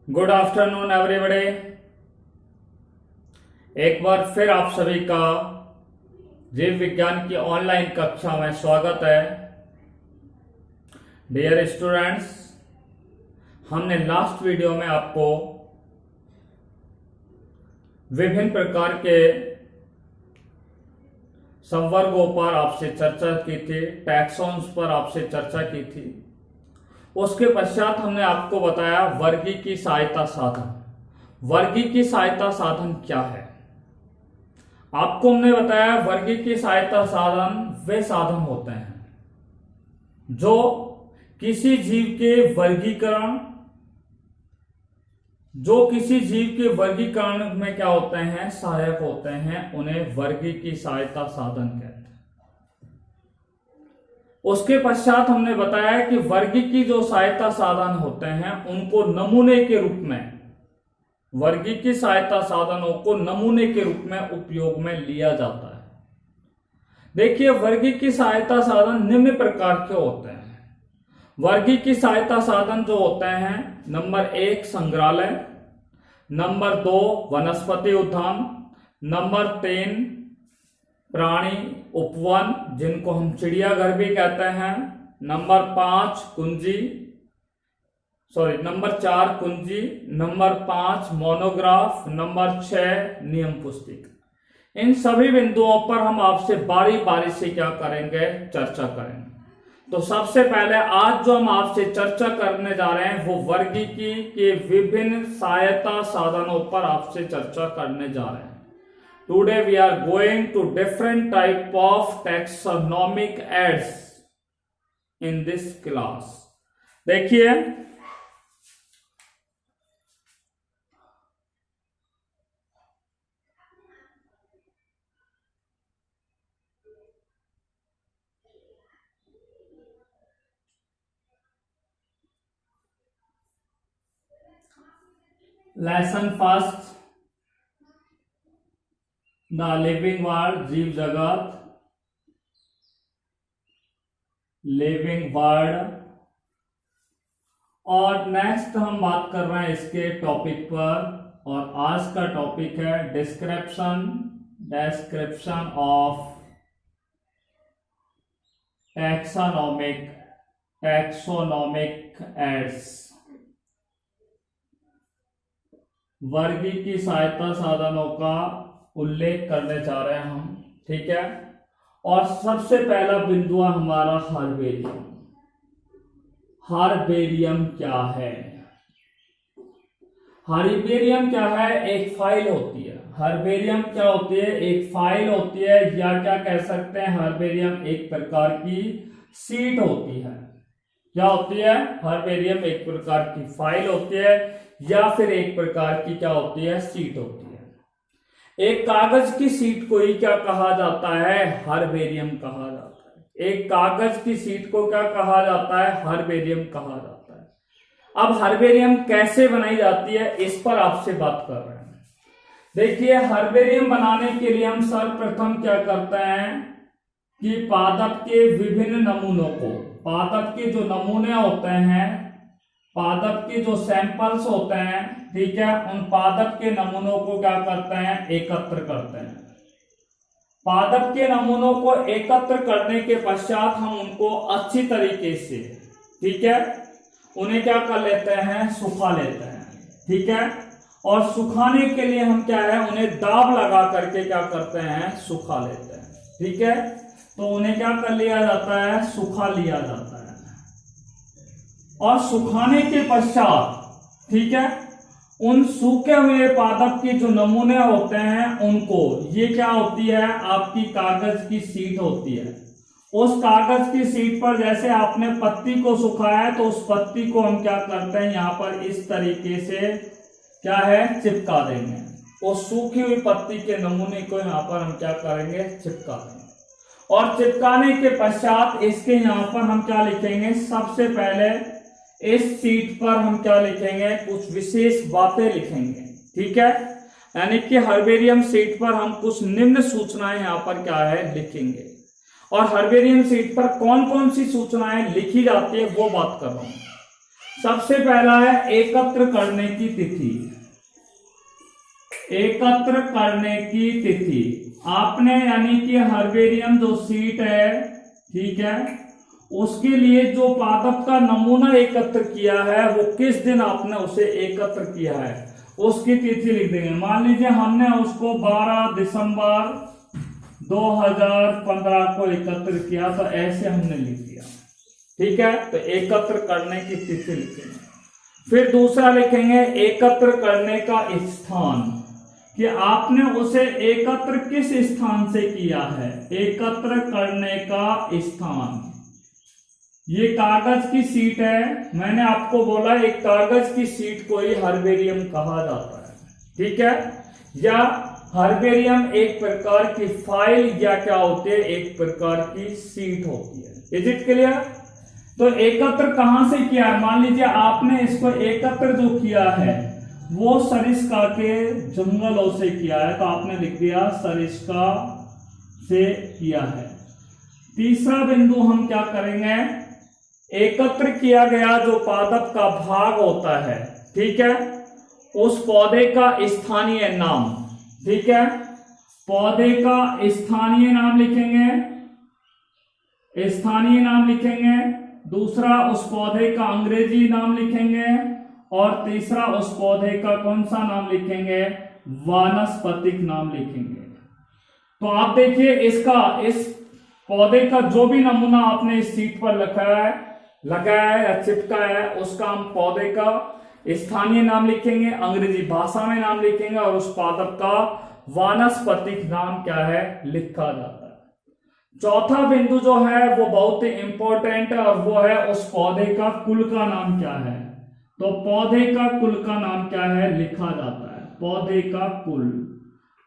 Good afternoon everybody. एक बार फिर आप सभी का जीव विज्ञान की ऑनलाइन कक्षा में स्वागत है। डियर स्टूडेंट्स, हमने लास्ट वीडियो में आपको विभिन्न प्रकार के संवर्गों पर आपसे चर्चा की थी, टैक्सॉन्स पर आपसे चर्चा की थी। उसके पश्चात हमने आपको बताया वर्गीय सहायता साधन। वर्गीय सहायता साधन क्या है? आपको हमने बताया वर्गीय सहायता साधन वे साधन होते हैं जो किसी जीव के वर्गीकरण में क्या होते हैं, सहायक होते हैं। उन्हें वर्गीय सहायता साधन कहते हैं। उसके पश्चात हमने बताया कि वर्गीय जो सहायता साधन होते हैं उनको नमूने के रूप में, वर्गीय सहायता साधनों को नमूने के रूप में उपयोग में लिया जाता है। देखिए, वर्गीय सहायता साधन निम्न प्रकार के होते हैं। वर्गीय सहायता साधन जो होते हैं, नंबर 1 संग्रहालय, नंबर 2 वनस्पति उद्यान, नंबर 3 प्राणी उपवन जिनको हम चिड़ियाघर भी कहते हैं, नंबर 4 कुंजी, नंबर 5 मोनोग्राफ, नंबर 6 नियम पुस्तिका। इन सभी बिंदुओं पर हम आपसे बारी बारी से क्या करेंगे, चर्चा करेंगे। तो सबसे पहले आज जो हम आपसे चर्चा करने जा रहे हैं वो वर्गीय के विभिन्न सहायता साधनों पर आपसे चर्चा करने जा रहे हैं। Today we are going to different type of taxonomic aids in this class. देखिए, lesson first, the living world, जीव जगत, लिविंग वर्ल्ड। और नेक्स्ट हम बात कर रहे हैं इसके टॉपिक पर, और आज का टॉपिक है डिस्क्रिप्शन ऑफ टैक्सोनोमिक एड्स। वर्गीय की सहायता साधनों का उल्लेख करने जा रहे हैं हम, ठीक है। और सबसे पहला बिंदु हमारा हर्बेरियम। हर्बेरियम क्या है? हर्बेरियम क्या है? एक फाइल होती है। हर्बेरियम क्या होती है? एक फाइल होती है, या क्या कह सकते हैं, हर्बेरियम एक प्रकार की सीट होती है। क्या होती है? हर्बेरियम एक प्रकार की फाइल होती है, या फिर एक प्रकार की क्या होती है, सीट होती है। एक कागज की सीट को ही क्या कहा जाता है? हर्बेरियम कहा जाता है। एक कागज की सीट को क्या कहा जाता है? हर्बेरियम कहा जाता है। अब हर्बेरियम कैसे बनाई जाती है, इस पर आपसे बात कर रहे हैं। देखिए, हर्बेरियम बनाने के लिए हम सर्वप्रथम क्या करते हैं कि पादप के विभिन्न नमूनों को, पादप के जो नमूने होते हैं, पादप के जो सैंपल्स होते हैं, ठीक है, उन पादप के नमूनों को क्या करते हैं? एकत्र करते हैं। पादप के नमूनों को एकत्र करने के पश्चात हम उनको अच्छी तरीके से, ठीक है, उन्हें क्या कर लेते हैं? सुखा लेते हैं, ठीक है। और सुखाने के लिए हम क्या है, उन्हें दाब लगा करके क्या करते हैं? सुखा लेते हैं, ठीक है। तो उन्हें क्या कर लिया जाता है? सुखा लिया जाता है। और सुखाने के पश्चात, ठीक है, उन सूखे हुए पादप के जो नमूने होते हैं उनको, ये क्या होती है? आपकी कागज की सीट होती है। उस कागज की सीट पर जैसे आपने पत्ती को सुखाया है, तो उस पत्ती को हम क्या करते हैं, यहां पर इस तरीके से क्या है, चिपका देंगे। उस सूखी हुई पत्ती के नमूने को यहां पर हम क्या करेंगे? चिपका देंगे। और चिपकाने के पश्चात इसके यहां पर हम क्या लिखेंगे? सबसे पहले इस सीट पर हम क्या लिखेंगे? कुछ विशेष बातें लिखेंगे, ठीक है। यानी कि हर्बेरियम सीट पर हम कुछ निम्न सूचनाएं यहां पर क्या है, लिखेंगे। और हर्बेरियम सीट पर कौन कौन सी सूचनाएं लिखी जाती है वो बात कर रहा हूं। सबसे पहला है एकत्र करने की तिथि। एकत्र करने की तिथि आपने यानी कि हर्बेरियम जो सीट है, ठीक है, उसके लिए जो पादप का नमूना एकत्र किया है वो किस दिन आपने उसे एकत्र किया है उसकी तिथि लिख देंगे। मान लीजिए हमने उसको 12 दिसंबर 2015 को एकत्र किया, तो ऐसे हमने लिख दिया, ठीक है। तो एकत्र करने की तिथि लिखेंगे। फिर दूसरा लिखेंगे एकत्र करने का स्थान, कि आपने उसे एकत्र किस स्थान से किया है। एकत्र करने का स्थान, ये कागज की सीट है, मैंने आपको बोला एक कागज की सीट को ही हर्बेरियम कहा जाता है, ठीक है। या हर्बेरियम एक प्रकार की फाइल या क्या होती है, एक प्रकार की सीट होती है। Is it clear? तो एकत्र कहां से किया है, मान लीजिए आपने इसको एकत्र जो किया है वो सरिस्का के जंगलों से किया है, तो आपने लिख दिया सरिस्का से किया है। तीसरा बिंदु हम क्या करेंगे, एकत्र किया गया जो पादप का भाग होता है, ठीक है, उस पौधे का स्थानीय नाम, ठीक है, पौधे का स्थानीय नाम लिखेंगे, स्थानीय नाम लिखेंगे। दूसरा उस पौधे का अंग्रेजी नाम लिखेंगे, और तीसरा उस पौधे का कौन सा नाम लिखेंगे, वानस्पतिक नाम लिखेंगे। तो आप देखिए इस पौधे का जो भी नमूना आपने इस सीट पर लगाया है या चिपका है, उसका हम पौधे का स्थानीय नाम लिखेंगे, अंग्रेजी भाषा में नाम लिखेंगे, और उस पादप का वानस्पतिक नाम क्या है, लिखा जाता है। चौथा बिंदु जो है वो बहुत ही इंपॉर्टेंट है, और वो है उस पौधे का कुल का नाम क्या है। तो पौधे का कुल का नाम क्या है, लिखा जाता है। पौधे का कुल,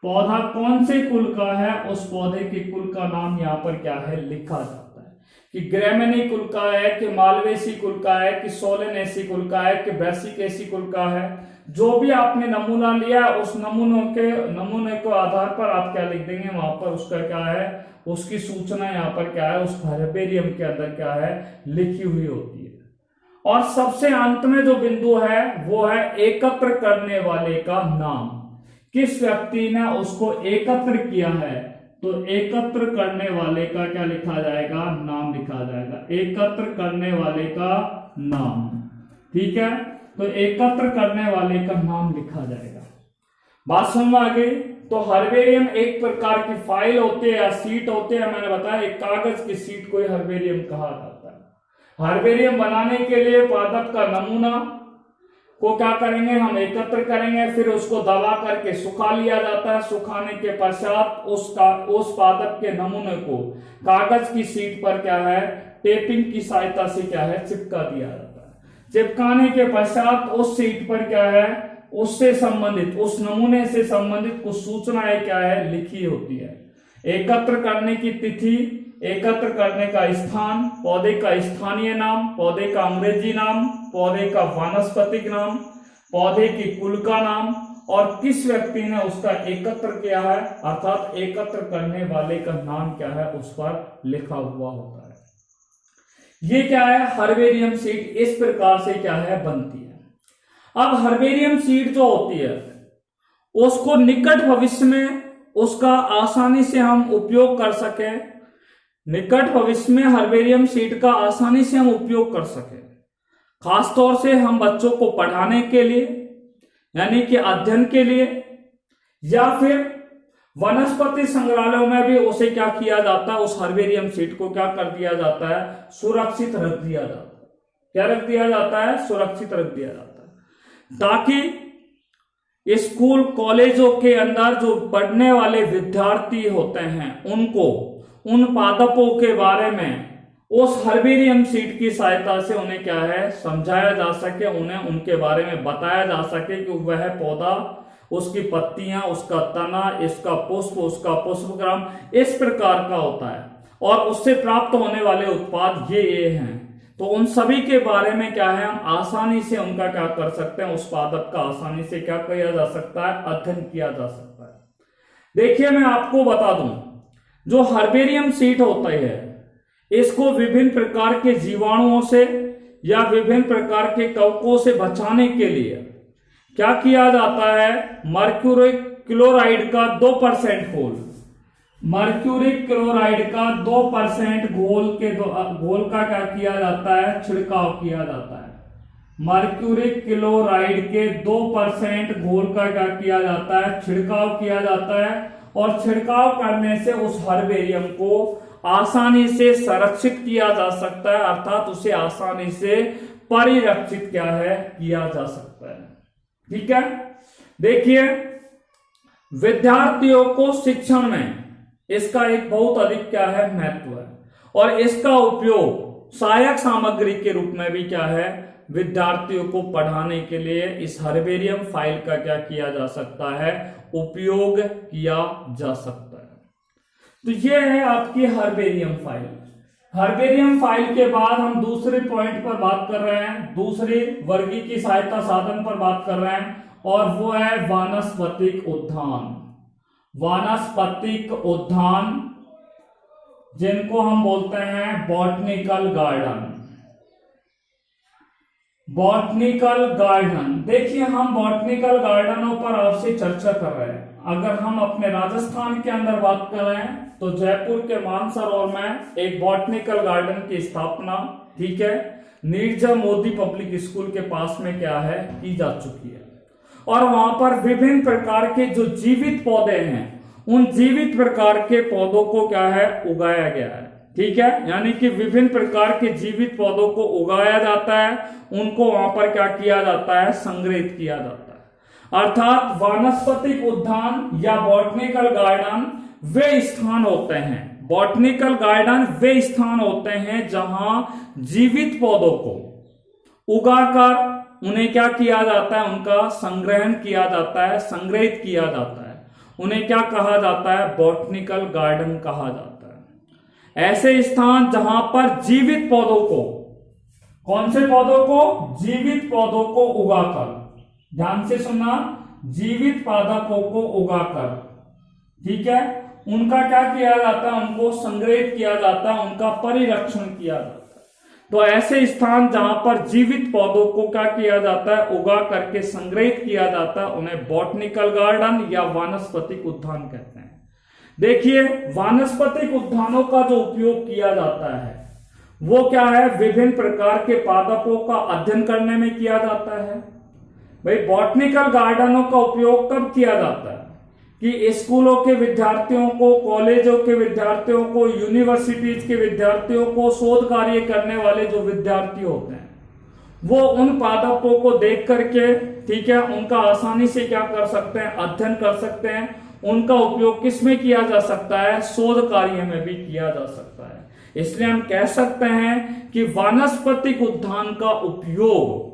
पौधा कौन से कुल का है, उस पौधे के कुल का नाम यहाँ पर क्या है, लिखा जाता है। कि ग्रेमिनी कुल का है, कि मालवेसी कुल का है, कि सोलेनेसी कुल का है, कि ब्रैसिकेसी कुल का है। जो भी आपने नमूना लिया उस नमूने को आधार पर आप क्या लिख देंगे, वहां पर उसका क्या है, उसकी सूचना यहाँ पर क्या है, उस हर्बेरियम के अंदर क्या है, लिखी हुई होती है। और सबसे अंत में जो बिंदु है वो है एकत्र करने वाले का नाम, किस व्यक्ति ने उसको एकत्र किया है। तो एकत्र करने वाले का क्या लिखा जाएगा, नाम लिखा जाएगा, एकत्र करने वाले का नाम, ठीक है। तो एकत्र करने वाले का नाम लिखा जाएगा। बात समझ में आ गई? तो हर्बेरियम एक प्रकार की फाइल होती है या सीट होती है, मैंने बताया एक कागज की सीट को ही हर्बेरियम कहा जाता है। हर्बेरियम बनाने के लिए पादप का नमूना को क्या करेंगे, हम एकत्र करेंगे, फिर उसको दबा करके सुखा लिया जाता है। सुखाने के पश्चात उस पादप के नमूने को कागज की सीट पर क्या है, टेपिंग की सहायता से क्या है, चिपका दिया जाता है। चिपकाने के पश्चात उस सीट पर क्या है, उससे संबंधित, उस नमूने से संबंधित कुछ सूचनाएं क्या है, लिखी होती है। एकत्र करने की तिथि, एकत्र करने का स्थान, पौधे का स्थानीय नाम, पौधे का अंग्रेजी नाम, पौधे का वानस्पतिक नाम, पौधे की कुल का नाम, और किस व्यक्ति ने उसका एकत्र किया है, अर्थात एकत्र करने वाले का नाम क्या है, उस पर लिखा हुआ होता है। ये क्या है, हर्बेरियम सीट इस प्रकार से क्या है, बनती है। अब हर्बेरियम सीट जो होती है उसको निकट भविष्य में उसका आसानी से हम उपयोग कर सके, निकट भविष्य में हर्बेरियम सीट का आसानी से हम उपयोग कर सके, खासतौर से हम बच्चों को पढ़ाने के लिए यानी कि अध्ययन के लिए, या फिर वनस्पति संग्रहालयों में भी उसे क्या किया जाता है, उस हर्बेरियम सीट को क्या कर दिया जाता है, सुरक्षित रख दिया जाता है। क्या रख दिया जाता है, सुरक्षित रख दिया जाता है, ताकि स्कूल कॉलेजों के अंदर जो पढ़ने वाले विद्यार्थी होते हैं उनको उन पादपों के बारे में उस हर्बेरियम सीट की सहायता से उन्हें क्या है, समझाया जा सके, उन्हें उनके बारे में बताया जा सके कि वह पौधा, उसकी पत्तियां, उसका तना, इसका पुष्प, उसका पुष्पग्राम इस प्रकार का होता है, और उससे प्राप्त होने वाले उत्पाद ये हैं। तो उन सभी के बारे में क्या है, हम आसानी से उनका क्या कर सकते हैं, उस पादप का आसानी से क्या किया जा सकता है, अध्ययन किया जा सकता है। देखिए मैं आपको बता दूं, जो हर्बेरियम सीट होता है इसको विभिन्न प्रकार के जीवाणुओं से या विभिन्न प्रकार के कवकों से बचाने के लिए क्या किया जाता है, मर्क्यूरी क्लोराइड का 2% घोल, मर्क्यूरी क्लोराइड का 2% घोल का क्या किया जाता है, छिड़काव किया जाता है। मर्क्यूरी क्लोराइड के 2% घोल का क्या किया जाता है, छिड़काव किया जाता है। और छिड़काव करने से उस हर्बेरियम को आसानी से संरक्षित किया जा सकता है, अर्थात उसे आसानी से परिरक्षित क्या है, किया जा सकता है। ठीक है, देखिए विद्यार्थियों को शिक्षण में इसका एक बहुत अधिक क्या है, महत्व है। और इसका उपयोग सहायक सामग्री के रूप में भी क्या है, विद्यार्थियों को पढ़ाने के लिए इस हर्बेरियम फाइल का क्या किया जा सकता है, उपयोग किया जा सकता है। तो ये है आपकी हर्बेरियम फाइल। हर्बेरियम फाइल के बाद हम दूसरे पॉइंट पर बात कर रहे हैं, दूसरे वर्गीकी सहायता साधन पर बात कर रहे हैं, और वो है वानस्पतिक उद्यान। वानस्पतिक उद्यान जिनको हम बोलते हैं बॉटनिकल गार्डन। बॉटनिकल गार्डन, देखिए हम बॉटनिकल गार्डनों पर आपसे चर्चा कर रहे हैं। अगर हम अपने राजस्थान के अंदर बात कर रहे हैं तो जयपुर के मानसरोवर में एक बॉटनिकल गार्डन की स्थापना, ठीक है, नीरजा मोदी पब्लिक स्कूल के पास में क्या है, की जा चुकी है। और वहां पर विभिन्न प्रकार के जो जीवित पौधे हैं, उन जीवित प्रकार के पौधों को क्या है, उगाया गया है। ठीक है, यानी कि विभिन्न प्रकार के जीवित पौधों को उगाया जाता है, उनको वहां पर क्या किया जाता है, संग्रहित किया जाता है। अर्थात वानस्पतिक उद्यान या बॉटनिकल गार्डन वे स्थान होते हैं, बॉटनिकल गार्डन वे स्थान होते हैं जहां जीवित पौधों को उगाकर उन्हें क्या किया जाता है, उनका संग्रहण किया जाता है, संग्रहित किया जाता है। उन्हें क्या कहा जाता है, बॉटनिकल गार्डन कहा जाता है। ऐसे स्थान जहां पर जीवित पौधों को, कौन से पौधों को, जीवित पौधों को उगाकर, ध्यान से सुनना, जीवित पादपों को उगाकर, ठीक है, उनका क्या किया जाता है, उनको संग्रहित किया जाता है, उनका परिरक्षण किया जाता है। तो ऐसे स्थान जहां पर जीवित पौधों को क्या किया जाता है, उगा करके संग्रहित किया जाता है, उन्हें बॉटनिकल गार्डन या वानस्पतिक उद्यान कहते हैं। देखिए वानस्पतिक उद्यानों का जो उपयोग किया जाता है वो क्या है, विभिन्न प्रकार के पादपों का अध्ययन करने में किया जाता है। भाई बॉटनिकल गार्डनों का उपयोग कब किया जाता है कि स्कूलों के विद्यार्थियों को, कॉलेजों के विद्यार्थियों को, यूनिवर्सिटीज के विद्यार्थियों को, शोध कार्य करने वाले जो विद्यार्थी होते हैं वो उन पादपों को देख करके, ठीक है, उनका आसानी से क्या कर सकते हैं, अध्ययन कर सकते हैं। उनका उपयोग किस में किया जा सकता है, शोध कार्य में भी किया जा सकता है। इसलिए हम कह सकते हैं कि वानस्पतिक उद्यान का उपयोग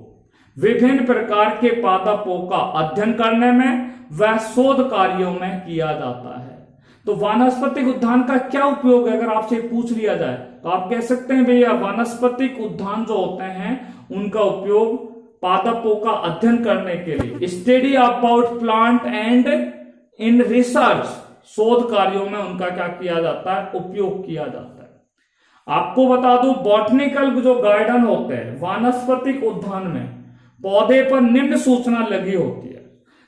विभिन्न प्रकार के पादपों का अध्ययन करने में व शोध कार्यों में किया जाता है। तो वानस्पतिक उद्यान का क्या उपयोग है, अगर आपसे पूछ लिया जाए तो आप कह सकते हैं भैया वानस्पतिक उद्यान जो होते हैं उनका उपयोग पादपों का अध्ययन करने के लिए, study about plant and in research, शोध कार्यों में उनका क्या किया जाता है, उपयोग किया जाता है। आपको बता दूं बॉटनिकल जो गार्डन होते हैं, वानस्पतिक उद्यान में पौधे पर निम्न सूचना लगी होती है।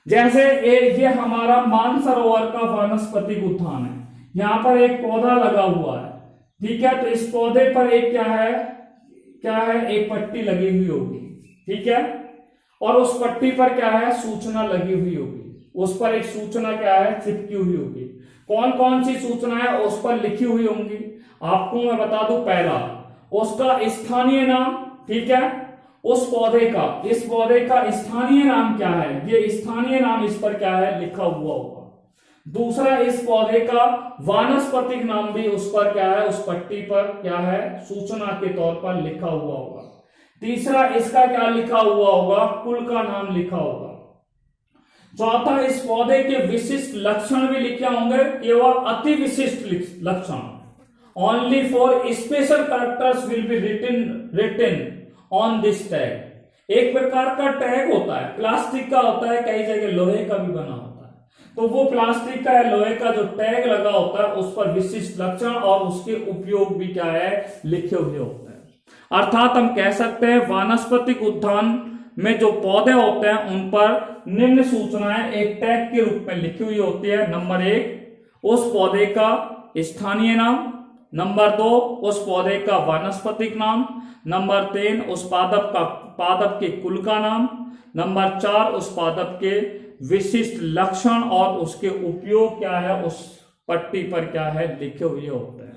जैसे ये हमारा मानसरोवर का वानस्पतिक उद्यान है, यहां पर एक पौधा लगा हुआ है, ठीक है, तो इस पौधे पर एक क्या है, एक पट्टी लगी हुई होगी, ठीक है, और उस पट्टी पर क्या है, सूचना लगी हुई होगी, उस पर एक सूचना क्या है, चिपकी हुई होगी। कौन कौन सी सूचना है उस पर लिखी हुई होंगी, आपको मैं बता दूं। पहला, उसका स्थानीय नाम, ठीक है, उस पौधे का, इस पौधे का स्थानीय नाम क्या है, ये स्थानीय नाम इस पर क्या है, लिखा हुआ होगा। दूसरा, इस पौधे का वानस्पतिक नाम भी उस पर क्या है, उस पट्टी पर क्या है, सूचना के तौर पर लिखा हुआ होगा। तीसरा, इसका क्या लिखा हुआ होगा, कुल का नाम लिखा होगा। चौथा, इस पौधे के विशिष्ट लक्षण भी लिखे होंगे, केवल अति विशिष्ट लक्षण, only for special characters will be written on this tag. एक प्रकार का टैग होता है, प्लास्टिक का होता है, कई जगह लोहे का भी बना होता है, तो वो प्लास्टिक का या लोहे का जो टैग लगा होता है उस पर विशिष्ट लक्षण और उसके उपयोग भी क्या है, लिखे हुए होते हैं। अर्थात हम कह सकते हैं वानस्पतिक उद्यान में जो पौधे होते हैं उन पर निम्न सूचनाएं एक टैग के रूप में लिखी हुई होती है। नंबर 1, उस पौधे का स्थानीय नाम। नंबर 2, उस पौधे का वानस्पतिक नाम। नंबर 3, उस पादप के कुल का नाम। नंबर 4, उस पादप के विशिष्ट लक्षण और उसके उपयोग क्या है उस पट्टी पर क्या है लिखे हुए होते हैं।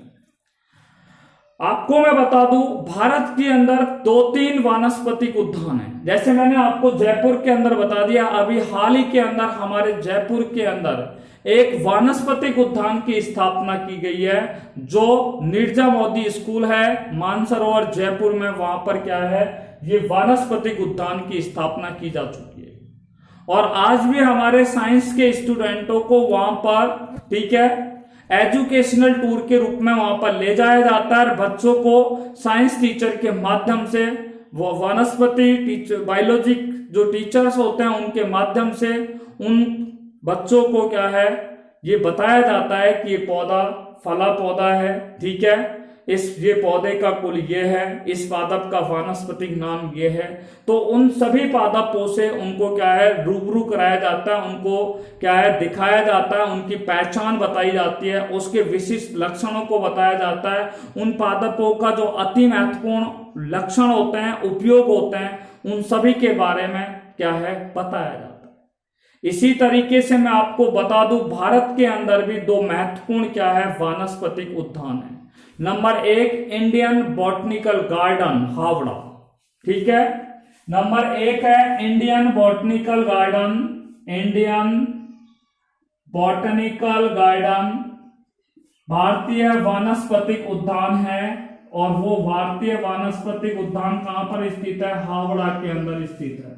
आपको मैं बता दूं, भारत के अंदर 2-3 वानस्पतिक उद्यान है। जैसे मैंने आपको जयपुर के अंदर बता दिया, अभी हाल ही के अंदर हमारे जयपुर के अंदर एक वानस्पतिक उद्यान की स्थापना की गई है, जो नीरजा मोदी स्कूल है मानसरोवर जयपुर में। वहां पर क्या है, ये वानस्पतिक उद्यान की स्थापना की जा चुकी है और आज भी हमारे साइंस के स्टूडेंटों को वहां पर, ठीक है, एजुकेशनल टूर के रूप में वहां पर ले जाया जाता है। बच्चों को साइंस टीचर के माध्यम से, वो वनस्पति टीचर, बायोलॉजी जो टीचर्स होते हैं उनके माध्यम से उन बच्चों को क्या है ये बताया जाता है कि ये पौधा फला पौधा है, ठीक है, ये पौधे का कुल ये है, इस पादप का वानस्पतिक नाम ये है। तो उन सभी पादपों से उनको क्या है रूबरू कराया जाता है, उनको क्या है दिखाया जाता है, उनकी पहचान बताई जाती है, उसके विशिष्ट लक्षणों को बताया जाता है। उन पादपों का जो अति महत्वपूर्ण लक्षण होते हैं, उपयोग होते हैं, उन सभी के बारे में क्या है बताया जाता है। इसी तरीके से मैं आपको बता दूं, भारत के अंदर भी 2 महत्वपूर्ण क्या है वानस्पतिक उद्यान है। Number 1, Indian botanical garden Howrah, ठीक है। नंबर 1 है Indian botanical garden, Indian botanical garden भारतीय वानस्पतिक उद्यान है और वो भारतीय वानस्पतिक उद्यान कहां पर स्थित है, हावड़ा के अंदर स्थित है।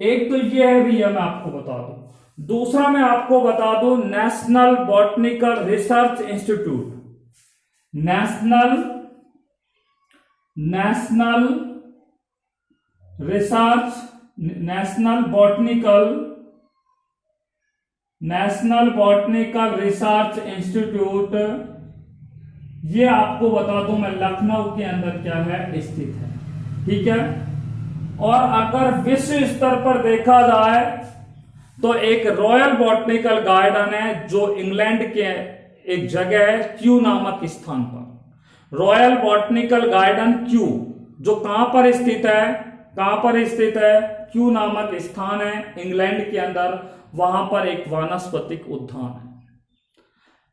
एक तो ये है भैया, मैं आपको बता दूं। दूसरा मैं आपको बता दूं, national botanical research institute, national research, national botanical research institute, ये आपको बता दूं मैं लखनऊ के अंदर क्या है स्थित है, ठीक है। और अगर विश्व स्तर पर देखा जाए तो एक रॉयल बॉटनिकल गार्डन है जो इंग्लैंड के एक जगह है क्यू नामक स्थान पर। रॉयल बॉटनिकल गार्डन क्यू जो कहां पर स्थित है, क्यू नामक स्थान है इंग्लैंड के अंदर, वहां पर एक वानस्पतिक उद्यान है।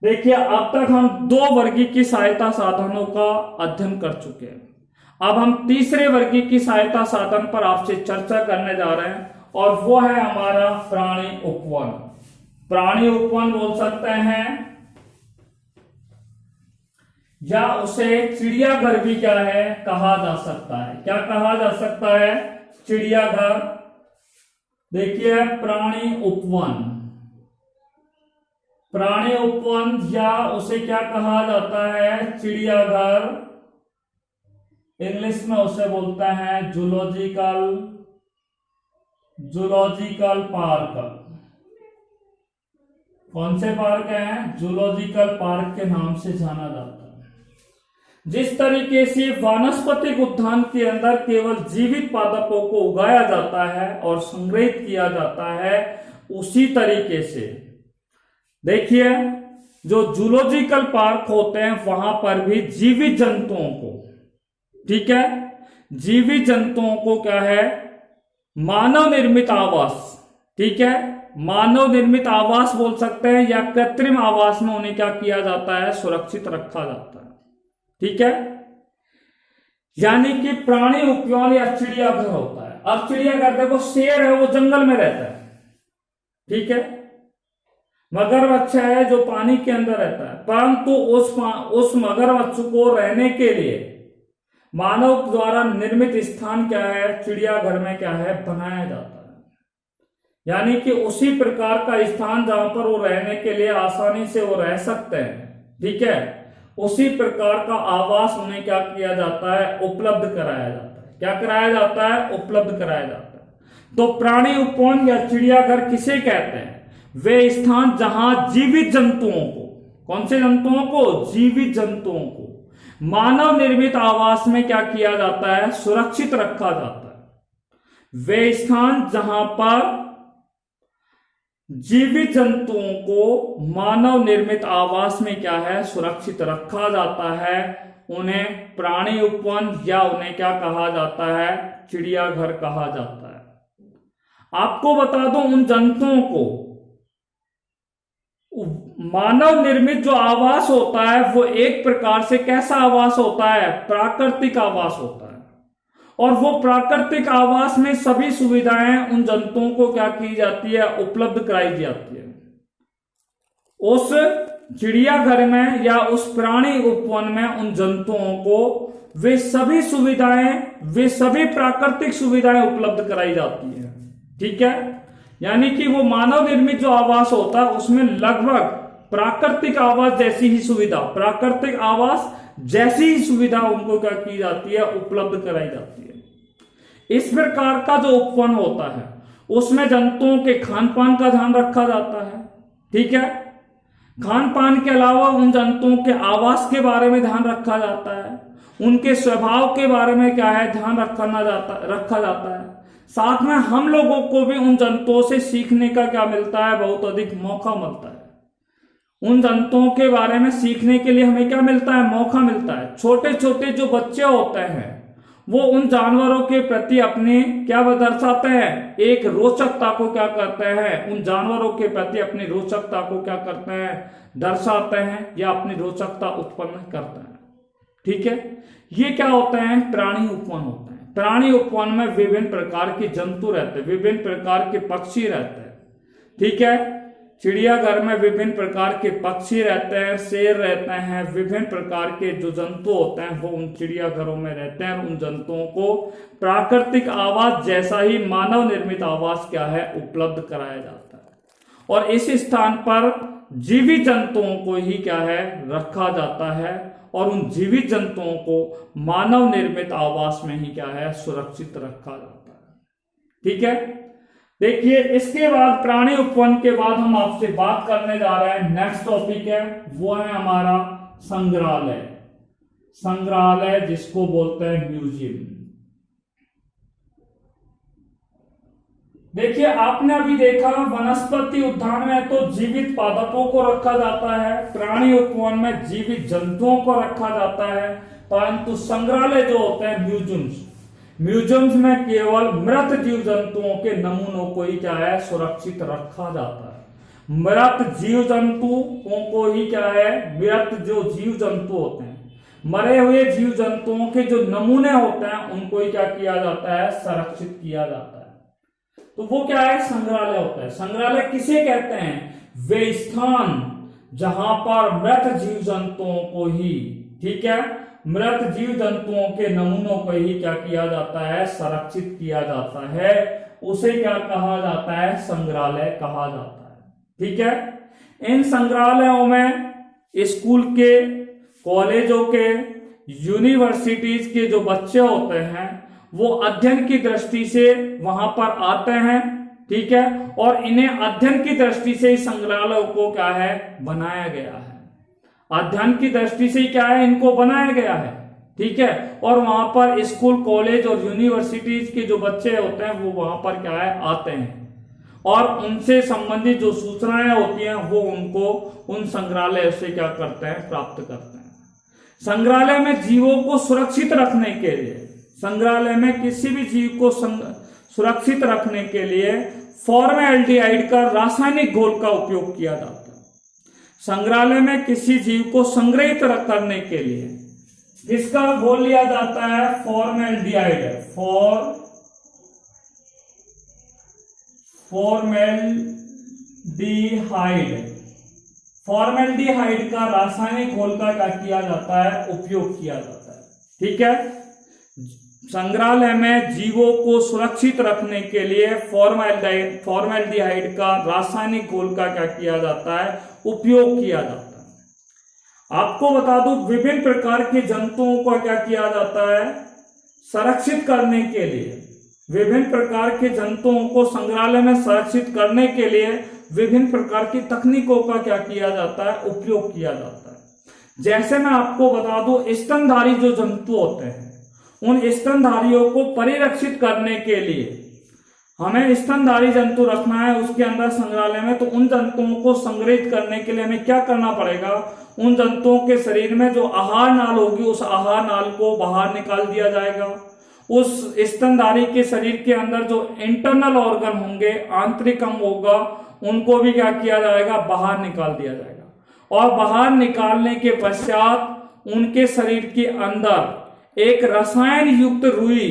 देखिए, अब तक हम 2 वर्गीय सहायता साधनों का अध्ययन कर चुके हैं। अब हम तीसरे वर्गीय सहायता साधन पर आपसे चर्चा करने जा रहे हैं और वो है हमारा प्राणी उपवन। प्राणी उपवन बोल सकते हैं या उसे चिड़ियाघर भी क्या है कहा जा सकता है। क्या कहा जा सकता है? चिड़ियाघर। देखिए, प्राणी उपवन या उसे क्या कहा जाता है, चिड़ियाघर। इंग्लिश में उसे बोलते हैं जूलॉजिकल पार्क। कौन से पार्क हैं? जूलॉजिकल पार्क के नाम से जाना जाता है। जिस तरीके से वानस्पतिक उद्यान के अंदर केवल जीवित पादपों को उगाया जाता है और संग्रहित किया जाता है, उसी तरीके से देखिए जो जूलॉजिकल पार्क होते हैं वहां पर भी जीवित जंतुओं को, ठीक है, जीवित जंतुओं को क्या है, मानव निर्मित आवास, ठीक है, मानव निर्मित आवास बोल सकते हैं या कृत्रिम आवास में उन्हें क्या किया जाता है, सुरक्षित रखा जाता है, ठीक है। यानी कि प्राणी उपवन या चिड़ियाघर होता है। अब चिड़ियाघर देखो, शेर है वो जंगल में रहता है, ठीक है, मगरमच्छ है जो पानी के अंदर रहता है, परंतु उस मगरमच्छ को रहने के लिए मानव द्वारा निर्मित स्थान क्या है, चिड़ियाघर में क्या है, बनाया जाता है। यानी कि उसी प्रकार का स्थान जहां पर वो रहने के लिए आसानी से वो रह सकते हैं, ठीक है, उसी प्रकार का आवास उन्हें क्या किया जाता है, उपलब्ध कराया जाता है। क्या कराया जाता है? उपलब्ध कराया जाता है। तो प्राणी उपवन या चिड़ियाघर किसे कहते हैं? वे स्थान जहां जीवित जंतुओं को, कौन से जंतुओं को? जीवित जंतुओं को मानव निर्मित आवास में क्या किया जाता है, सुरक्षित रखा जाता है। वे स्थान जहां पर जीवित जंतुओं को मानव निर्मित आवास में क्या है, सुरक्षित रखा जाता है, उन्हें प्राणी उपवन या उन्हें क्या कहा जाता है, चिड़ियाघर कहा जाता है। आपको बता दूं, उन जंतुओं को मानव निर्मित जो आवास होता है वो एक प्रकार से कैसा आवास होता है, प्राकृतिक आवास होता है। और वो प्राकृतिक आवास में सभी सुविधाएं उन जंतुओं को क्या की जाती है, उपलब्ध कराई जाती है। उस चिड़ियाघर में या उस प्राणी उपवन में उन जंतुओं को वे सभी सुविधाएं, वे सभी प्राकृतिक सुविधाएं उपलब्ध कराई जाती है। ठीक है, यानी कि वो मानव निर्मित जो आवास होता है उसमें लगभग प्राकृतिक आवास जैसी ही सुविधा, प्राकृतिक आवास जैसी ही सुविधा उनको क्या की जाती है, उपलब्ध कराई जाती है। इस प्रकार का जो उपवन होता है उसमें जंतुओं के खान पान का ध्यान रखा जाता है। ठीक है, खान पान के अलावा उन जंतुओं के आवास के बारे में ध्यान रखा जाता है, उनके स्वभाव के बारे में क्या है, ध्यान रखा जाता है। साथ में हम लोगों को भी उन जंतुओं से सीखने का क्या मिलता है, बहुत अधिक मौका मिलता है। उन जंतुओं के बारे में सीखने के लिए हमें क्या मिलता है, मौका मिलता है। छोटे छोटे जो बच्चे होते हैं वो उन जानवरों के प्रति अपने क्या दर्शाते हैं, एक रोचकता को क्या करते हैं, उन जानवरों के प्रति अपनी रोचकता को क्या करते हैं, दर्शाते हैं या अपनी रोचकता उत्पन्न करते हैं। ठीक है, ये क्या होते हैं, प्राणी उपवन होते हैं। प्राणी उपवन में विभिन्न प्रकार के जंतु रहते हैं, विभिन्न प्रकार के पक्षी रहते हैं। ठीक है, चिड़ियाघर में विभिन्न प्रकार के पक्षी रहते हैं, शेर रहते हैं, विभिन्न प्रकार के जो जंतु होते हैं वो उन चिड़ियाघरों में रहते हैं। उन जंतुओं को प्राकृतिक आवास जैसा ही मानव निर्मित आवास क्या है, उपलब्ध कराया जाता है। और इस स्थान पर जीवित जंतुओं को ही क्या है, रखा जाता है और उन जीवित जंतुओं को मानव निर्मित आवास में ही क्या है, सुरक्षित रखा जाता है। ठीक है, देखिए इसके बाद प्राणी उपवन के बाद हम आपसे बात करने जा रहे हैं, नेक्स्ट टॉपिक है वो है हमारा संग्रहालय। संग्रहालय जिसको बोलते हैं म्यूजियम। देखिए आपने अभी देखा वनस्पति उद्यान में तो जीवित पादपों को रखा जाता है, प्राणी उपवन में जीवित जंतुओं को रखा जाता है, परंतु संग्रहालय जो होते हैं म्यूजियम्स में केवल मृत जीव जंतुओं के नमूनों को ही क्या है, सुरक्षित रखा जाता है। मृत जीव जंतुओं को ही क्या है, मृत जो जीव जंतु होते हैं, मरे हुए जीव जंतुओं के जो नमूने होते हैं उनको ही क्या किया जाता है, संरक्षित किया जाता है। तो वो क्या है, संग्रहालय होता है। संग्रहालय किसे कहते हैं, वे स्थान जहां पर मृत जीव जंतुओं को ही, ठीक है, मृत जीव जंतुओं के नमूनों को ही क्या किया जाता है, संरक्षित किया जाता है, उसे क्या कहा जाता है, संग्रहालय कहा जाता है। ठीक है, इन संग्रहालयों में स्कूल के, कॉलेजों के, यूनिवर्सिटीज के जो बच्चे होते हैं वो अध्ययन की दृष्टि से वहां पर आते हैं। ठीक है, और इन्हें अध्ययन की दृष्टि से ही संग्रहालयों को क्या है, बनाया गया है। अध्ययन की दृष्टि से क्या है, इनको बनाया गया है। ठीक है, और वहां पर स्कूल, कॉलेज और यूनिवर्सिटीज के जो बच्चे होते हैं वो वहां पर क्या है, आते हैं और उनसे संबंधित जो सूचनाएं होती हैं वो उनको उन संग्रहालय से क्या करते हैं, प्राप्त करते हैं। संग्रहालय में जीवों को सुरक्षित रखने के लिए, संग्रहालय में किसी भी जीव को सुरक्षित रखने के लिए फॉर्मेल्डिहाइड का रासायनिक घोल का उपयोग किया जाता है। संग्रहालय में किसी जीव को संग्रहित करने के लिए किसका घोल लिया जाता है, फॉर्मेल्डिहाइड। फॉर्मेल्डिहाइड का रासायनिक घोल का क्या किया जाता है, उपयोग किया जाता है। ठीक है, संग्रहालय में जीवों को सुरक्षित रखने के लिए फॉर्मेल्डिहाइड का रासायनिक घोल का क्या किया जाता है, उपयोग किया जाता है। आपको बता दूं विभिन्न प्रकार के जंतुओं को क्या किया जाता है, संरक्षित करने के लिए, विभिन्न प्रकार के जंतुओं को संग्रहालय में संरक्षित करने के लिए विभिन्न प्रकार की तकनीकों का क्या किया जाता है, उपयोग किया जाता है। जैसे मैं आपको बता दूं, स्तनधारी जो जंतु होते हैं, उन स्तनधारियों को परिरक्षित करने के लिए हमें स्तनधारी जंतु रखना है उसके अंदर संग्रहालय में। तो उन जंतुओं को संग्रहित करने के लिए हमें क्या करना पड़ेगा, उन जंतुओं के शरीर में जो आहार नाल होगी उस आहार नाल को बाहर निकाल दिया जाएगा। उस स्तनधारी के शरीर के अंदर जो इंटरनल ऑर्गन होंगे, आंतरिक अंग होगा, उनको भी क्या किया जाएगा, बाहर निकाल दिया जाएगा। और बाहर निकालने के पश्चात उनके शरीर के अंदर एक रसायन युक्त रुई,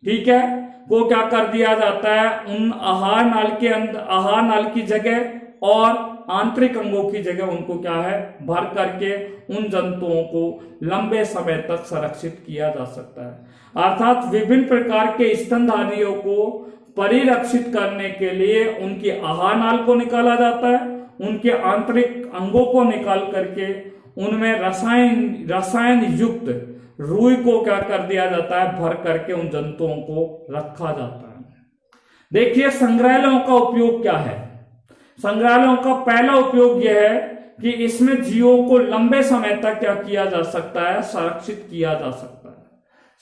ठीक है, को क्या कर दिया जाता है, उन आहार नाल के अंदर, आहार नाल की जगह और आंतरिक अंगों की जगह उनको क्या है, भर करके उन जंतुओं को लंबे समय तक संरक्षित किया जा सकता है। अर्थात विभिन्न प्रकार के स्तनधारियों को परिरक्षित करने के लिए उनकी आहार नाल को निकाला जाता है, उनके आंतरिक अंगों को निकाल करके उनमें रसायन युक्त रुई को क्या कर दिया जाता है, भर करके उन जंतुओं को रखा जाता है। देखिए संग्रहालयों का उपयोग क्या है। संग्रहालयों का पहला उपयोग यह है कि इसमें जीवों को लंबे समय तक क्या किया जा सकता है, संरक्षित किया जा सकता है।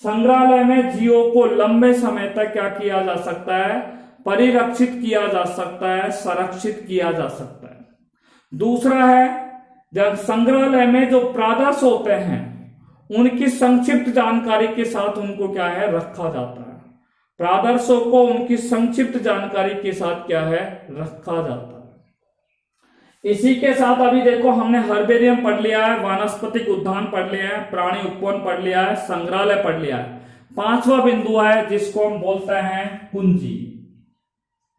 संग्रहालय में जीवों को लंबे समय तक क्या किया जा सकता है, परिरक्षित किया जा सकता है, संरक्षित किया जा सकता है। दूसरा है, जब संग्रहालय में जो प्रादर्श होते हैं उनकी संक्षिप्त जानकारी के साथ उनको क्या है, रखा जाता है। प्रादर्शों को उनकी संक्षिप्त जानकारी के साथ क्या है, रखा जाता है। इसी के साथ अभी देखो हमने हर्बेरियम पढ़ लिया है, वानस्पतिक उद्यान पढ़ लिया है, प्राणी उपवन पढ़ लिया है, संग्रहालय पढ़ लिया है। पांचवा बिंदु है जिसको हम बोलते हैं कुंजी।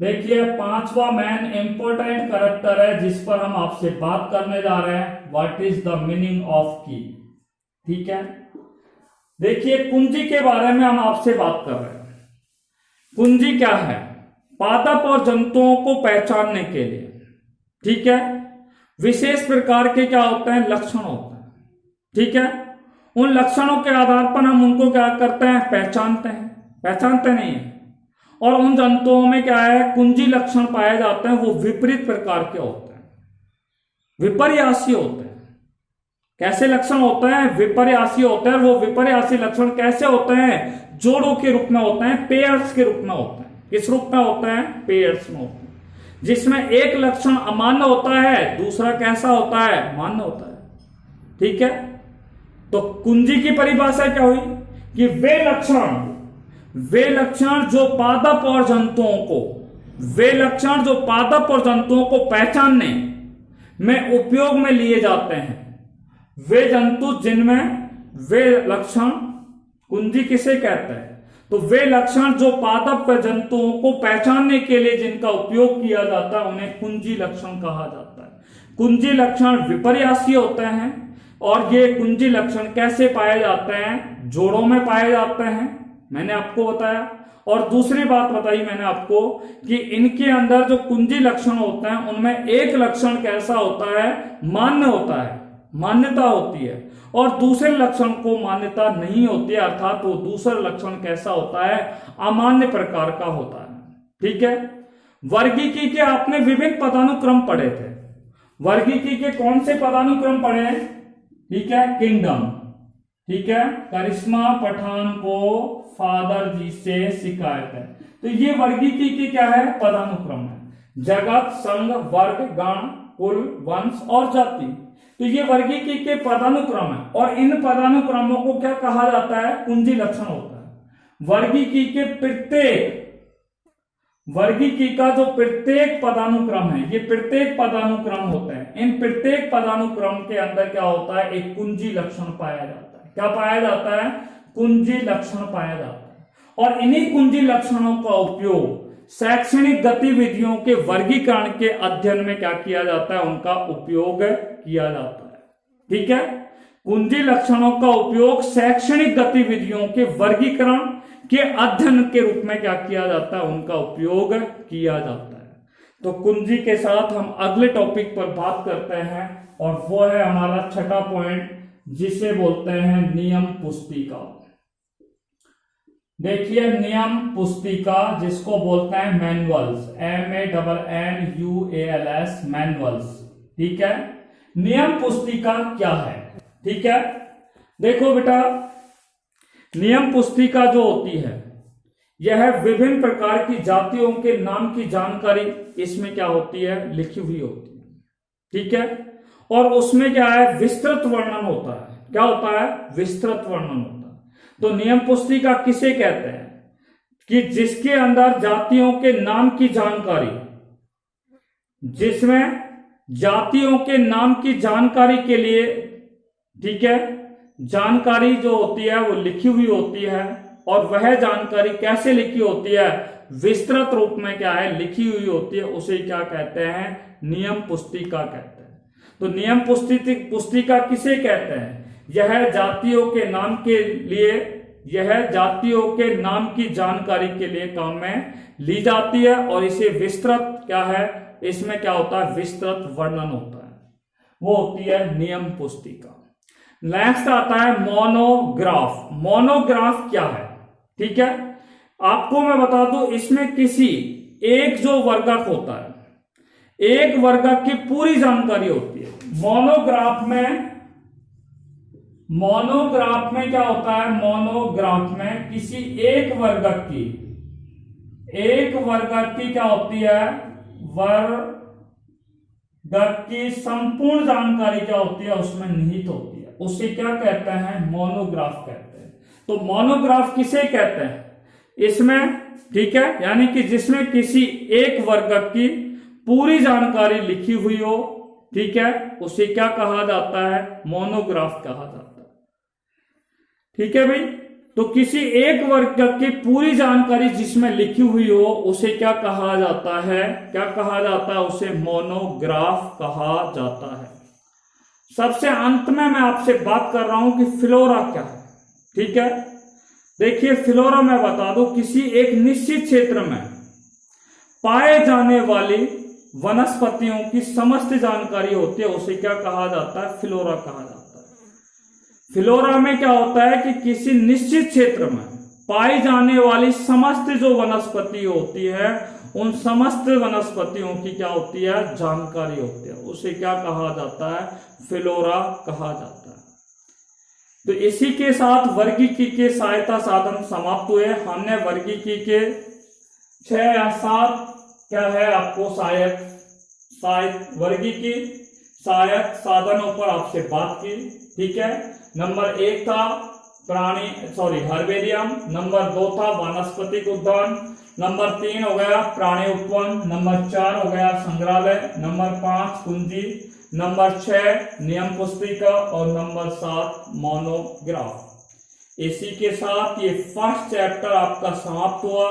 देखिए पांचवा मेन इंपॉर्टेंट कैरेक्टर है जिस पर हम आपसे बात करने जा रहे हैं, what is the meaning of की। ठीक है, देखिए कुंजी के बारे में हम आपसे बात कर रहे हैं। कुंजी क्या है, पादप और जंतुओं को पहचानने के लिए, ठीक है, विशेष प्रकार के क्या होते हैं, लक्षण होते हैं। ठीक है, उन लक्षणों के आधार पर हम उनको क्या करते हैं, पहचानते हैं, पहचानते नहीं है। और उन जंतुओं में क्या है, कुंजी लक्षण पाए जाते हैं, वो विपरीत प्रकार के होते हैं, विपर्यासी होते हैं। कैसे लक्षण होते हैं, विपर्यासी होते हैं। वो विपर्यासी लक्षण कैसे होते हैं, जोड़ों के रूप में होते हैं, पेयर्स के रूप में होते हैं। किस रूप में होते हैं, पेयर्स में होते हैं, जिसमें एक लक्षण अमान्य होता है, दूसरा कैसा होता है, मान्य होता है। ठीक है, तो कुंजी की परिभाषा क्या हुई कि वे लक्षण जो पादप और जंतुओं को, वे लक्षण जो पादप और जंतुओं को पहचानने में उपयोग में लिए जाते हैं, वे जंतु जिनमें वे लक्षण, कुंजी किसे कहते हैं, तो वे लक्षण जो पादप व जंतुओं को पहचानने के लिए जिनका उपयोग किया जाता है उन्हें कुंजी लक्षण कहा जाता है। कुंजी लक्षण विपर्यासी होते हैं और ये कुंजी लक्षण कैसे पाए जाते हैं, जोड़ों में पाए जाते हैं, मैंने आपको बताया। और दूसरी बात बताई मैंने आपको कि इनके अंदर जो कुंजी लक्षण होते हैं उनमें एक लक्षण कैसा होता है, मान्य होता है, मान्यता होती है, और दूसरे लक्षण को मान्यता नहीं होती है, अर्थात वो दूसरा लक्षण कैसा होता है, अमान्य प्रकार का होता है। ठीक है, वर्गीकी के आपने विभिन्न पदानुक्रम पढ़े थे। वर्गीकी के कौन से पदानुक्रम पढ़े, ठीक है, किंगडम, ठीक है, करिश्मा पठान को फादर जी से शिकायत है। तो ये वर्गीकी की क्या है, पदानुक्रम है, जगत, संघ, वर्ग, गण, कुल, वंश और जाति। तो ये वर्गीकी के पदानुक्रम है और इन पदानुक्रमों को क्या कहा जाता है, कुंजी लक्षण होता है। वर्गीकी का जो प्रत्येक पदानुक्रम है, ये प्रत्येक पदानुक्रम होते हैं। इन प्रत्येक पदानुक्रम के अंदर क्या होता है, एक कुंजी लक्षण पाया जाता है। क्या पाया जाता है, कुंजी लक्षण पाया जाता है। और इन्हीं कुंजी लक्षणों का उपयोग शैक्षणिक गतिविधियों के वर्गीकरण के अध्ययन में क्या किया जाता है, उनका उपयोग किया जाता है। ठीक है, कुंजी लक्षणों का उपयोग शैक्षणिक गतिविधियों के वर्गीकरण के अध्ययन के रूप में क्या किया जाता है, उनका उपयोग किया जाता है। तो कुंजी के साथ हम अगले टॉपिक पर बात करते हैं और वो है हमारा छठा पॉइंट जिसे बोलते हैं नियम पुस्तिका। देखिए नियम पुस्तिका जिसको बोलते हैं मैनुअल्स, MANNUALS, मैनुअल्स। ठीक है, नियम पुस्तिका क्या है, ठीक है, देखो बेटा, नियम पुस्तिका जो होती है यह विभिन्न प्रकार की जातियों के नाम की जानकारी इसमें क्या होती है, लिखी हुई होती है। ठीक है, और उसमें क्या है, विस्तृत वर्णन होता है। क्या होता है, विस्तृत वर्णन होता है। तो नियम पुस्तिका किसे कहते हैं कि जिसके अंदर जातियों के नाम की जानकारी, जिसमें जातियों के नाम की जानकारी के लिए, ठीक है, जानकारी जो होती है वो लिखी हुई होती है। और वह जानकारी कैसे लिखी होती है, विस्तृत रूप में क्या है, लिखी हुई होती है। उसे क्या कहते हैं, नियम पुस्तिका कहते हैं। तो नियम पुस्तिका किसे कहते हैं, यह जातियों के नाम के लिए, यह जातियों के नाम की जानकारी के लिए काम में ली जाती है। और इसे विस्तृत क्या है, इसमें क्या होता है, विस्तृत वर्णन होता है, वो होती है नियम पुस्तिका। नेक्स्ट आता है मोनोग्राफ। मोनोग्राफ क्या है, ठीक है, आपको मैं बता दूं, इसमें किसी एक जो वर्गक होता है, एक वर्गक की पूरी जानकारी होती है। मोनोग्राफ में क्या होता है, मोनोग्राफ में किसी एक वर्गक की क्या होती है, वर्गक की संपूर्ण जानकारी क्या होती है, उसमें निहित होती है। उसे क्या कहते हैं, मोनोग्राफ कहते हैं। तो मोनोग्राफ किसे कहते हैं, इसमें, ठीक है, यानी कि जिसमें किसी एक वर्गक की पूरी जानकारी लिखी हुई हो, ठीक है, उसे क्या कहा जाता है, मोनोग्राफ कहा जाता है। ठीक है भाई, तो किसी एक वर्गक की पूरी जानकारी जिसमें लिखी हुई हो उसे क्या कहा जाता है, क्या कहा जाता है, उसे मोनोग्राफ कहा जाता है। सबसे अंत में मैं आपसे बात कर रहा हूं कि फ्लोरा क्या है। ठीक है, देखिए फ्लोरा मैं बता दूं, किसी एक निश्चित क्षेत्र में पाए जाने वाली वनस्पतियों की समस्त जानकारी होती है, उसे क्या कहा जाता है, फ्लोरा कहा जाता है। फ्लोरा में क्या होता है कि किसी निश्चित क्षेत्र में पाई जाने वाली समस्त जो वनस्पति होती है, उन समस्त वनस्पतियों की क्या होती है, जानकारी होती है, उसे क्या कहा जाता है, फ्लोरा कहा जाता है। तो इसी के साथ वर्गीकी के सहायता साधन समाप्त हुए। हमने वर्गीकी के 6 या 7 क्या है आपको सहायक वर्गीकी सहायक साधनों पर आपसे बात की। ठीक है, नंबर 1 था हर्बेरियम, नंबर 2 था वानस्पतिक उद्यान, नंबर 3 हो गया प्राणी उपवन, नंबर 4 हो गया संग्रहालय, नंबर 5 कुंजी, नंबर 6 नियम पुस्तिका और नंबर 7 मोनोग्राफ। इसी के साथ ये फर्स्ट चैप्टर आपका समाप्त हुआ।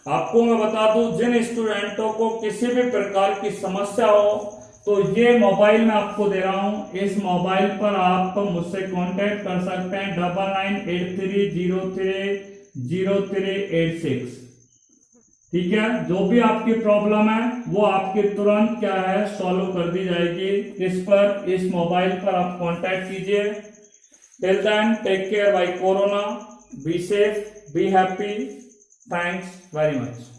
आपको मैं बता दूं, जिन स्टूडेंटों को किसी भी प्रकार की समस्या हो तो ये मोबाइल मैं आपको दे रहा हूं, इस मोबाइल पर आप मुझसे कांटेक्ट कर सकते हैं 9983030386। ठीक है, जो भी आपकी प्रॉब्लम है वो आपकी तुरंत क्या है सॉल्व कर दी जाएगी। इस पर, इस मोबाइल पर आप कांटेक्ट कीजिए। Till then take care bye corona, be safe, be happy, thanks very much.